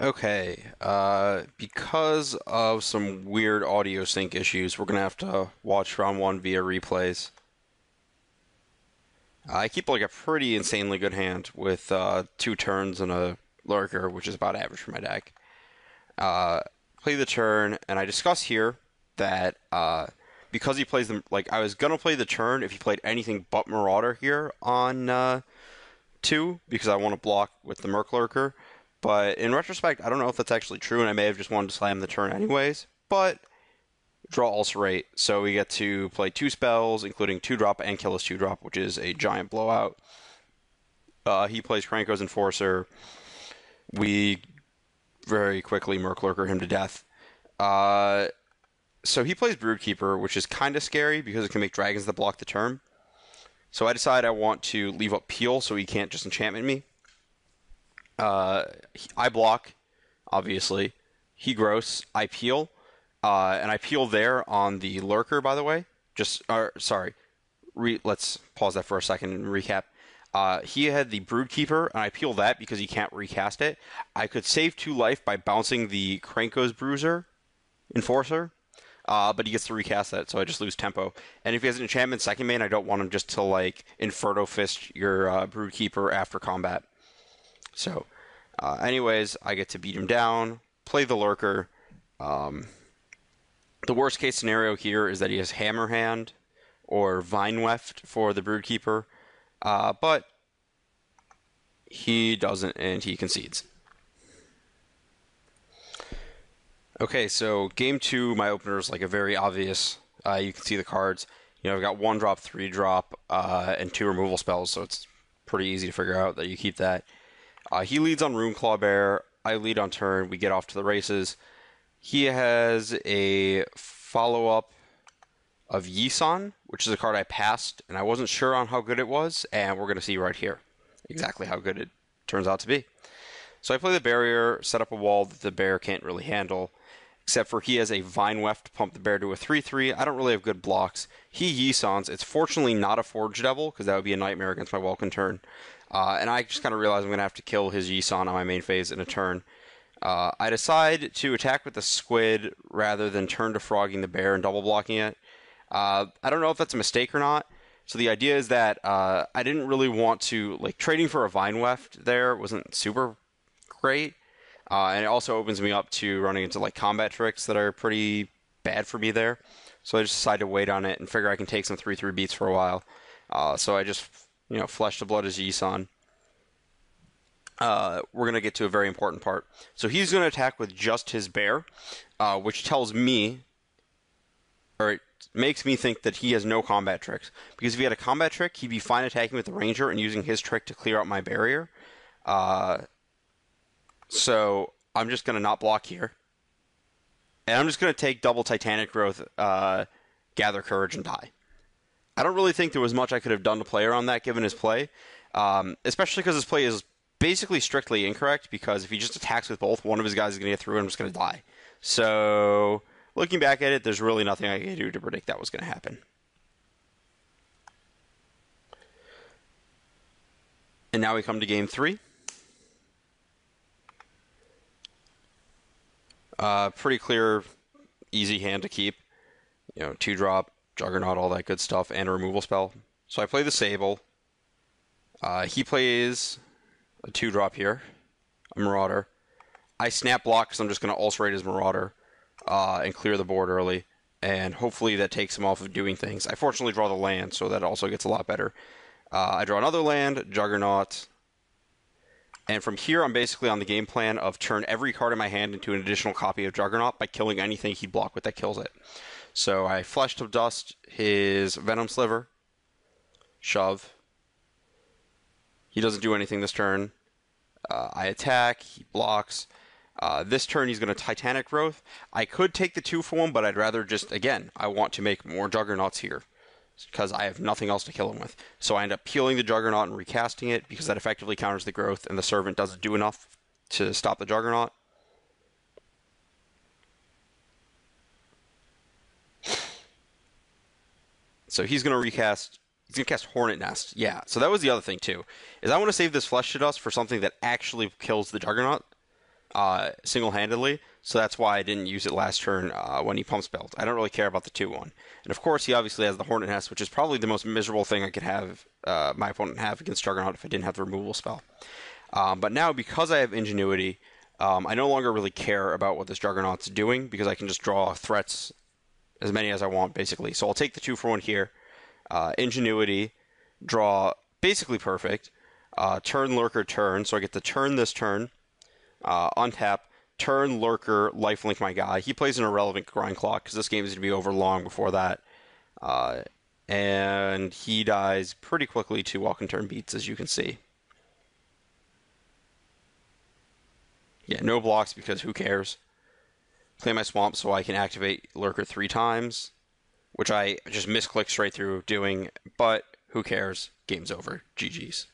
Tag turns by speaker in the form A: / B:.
A: Okay, because of some weird audio sync issues, we're gonna have to watch round one via replays. I keep like a pretty insanely good hand with two turns and a lurker, which is about average for my deck. Uh, Play the turn, and I discuss here that because he plays them, like I was gonna play the turn if he played anything but Marauder here on two, because I want to block with the Merc Lurker. But in retrospect, I don't know if that's actually true, and I may have just wanted to slam the turn anyways. But draw Ulcerate, so we get to play two spells, including 2-drop and kill his 2-drop, which is a giant blowout. He plays Kranko's Enforcer. We very quickly Merc Lurker him to death. Uh, so he plays Broodkeeper, which is kind of scary because it can make dragons that block the turn. So I decide I want to leave up Peel so he can't just enchantment me. I block, obviously. He gross. I peel. And I peel there on the lurker, by the way. Sorry. Let's pause that for a second and recap. He had the Broodkeeper, and I peel that because he can't recast it. I could save 2 life by bouncing the Kranko's Bruiser Enforcer, but he gets to recast that, so I just lose tempo. And if he has an enchantment second main, I don't want him just to like Inferno Fist your Broodkeeper after combat. So, anyways, I get to beat him down, play the lurker. The worst case scenario here is that he has Hammer Hand or Vine Weft for the Broodkeeper, but he doesn't, and he concedes. Okay, so game two, my opener is like a very obvious. You can see the cards. You know, I've got 1-drop, 3-drop, and 2 removal spells, so it's pretty easy to figure out that you keep that. He leads on Runeclaw Bear. I lead on turn. We get off to the races. He has a follow-up of Yisan, which is a card I passed, and I wasn't sure on how good it was, and we're going to see right here exactly how good it turns out to be. So I play the barrier, set up a wall that the bear can't really handle, except for he has a Vine Weft to pump the bear to a 3/3. I don't really have good blocks. He Yisans. It's fortunately not a Forge Devil, because that would be a nightmare against my Welkin turn. And I just kind of realized I'm going to have to kill his Yisan on my main phase in a turn. I decide to attack with the Squid rather than turn to frogging the bear and double blocking it. I don't know if that's a mistake or not. So the idea is that I didn't really want to, like, trading for a Vine Weft there wasn't super great. And it also opens me up to running into, like, combat tricks that are pretty bad for me there. So I just decided to wait on it and figure I can take some 3/3 beats for a while. So I just, Flesh to Blood as Yisan. We're going to get to a very important part. So he's going to attack with just his bear, which tells me, or it makes me think that he has no combat tricks. Because if he had a combat trick, he'd be fine attacking with the ranger and using his trick to clear out my barrier. So I'm just going to not block here. And I'm just going to take double Titanic Growth, Gather Courage, and die. I don't really think there was much I could have done to play around that given his play. Especially because his play is basically strictly incorrect, because if he just attacks with both, one of his guys is going to get through and I'm just going to die. So, looking back at it, there's really nothing I could do to predict that was going to happen. And now we come to game 3. Pretty clear, easy hand to keep. 2-drop, Juggernaut, all that good stuff, and a removal spell. So I play the Sable. He plays a 2-drop here, a Marauder. I snap block because I'm just going to ulcerate his Marauder and clear the board early, and hopefully that takes him off of doing things. I fortunately draw the land, so that also gets a lot better. I draw another land, Juggernaut, and from here I'm basically on the game plan of turn every card in my hand into an additional copy of Juggernaut by killing anything he'd block with that kills it. So I Flesh to Dust his Venom Sliver, shove. He doesn't do anything this turn. I attack, he blocks. This turn he's going to Titanic Growth. I could take the 2-for-1, but I'd rather just, again, I want to make more Juggernauts here, because I have nothing else to kill him with. So I end up peeling the Juggernaut and recasting it, because that effectively counters the growth, and the Servant doesn't do enough to stop the Juggernaut. So he's going to recast. He's going to cast Hornet Nest. Yeah, so that was the other thing, too. Is I want to save this Flesh to Dust for something that actually kills the Juggernaut. single-handedly, so that's why I didn't use it last turn when he pump spelled. I don't really care about the 2-1. And of course, he obviously has the Hornet Nest, which is probably the most miserable thing I could have my opponent have against Juggernaut if I didn't have the removal spell. But now, because I have Ingenuity, I no longer really care about what this Juggernaut's doing because I can just draw threats as many as I want, basically. So I'll take the 2-for-1 here. Ingenuity, draw basically perfect. Turn Lurker, turn. So I get to turn this turn, untap, turn Lurker, lifelink my guy. He plays an irrelevant grind clock because this game is going to be over long before that. And he dies pretty quickly to Welcome Turn Beats, as you can see. Yeah, no blocks because who cares? Play my Swamp so I can activate Lurker 3 times, which I just misclicked straight through doing, but who cares? Game's over. GG's.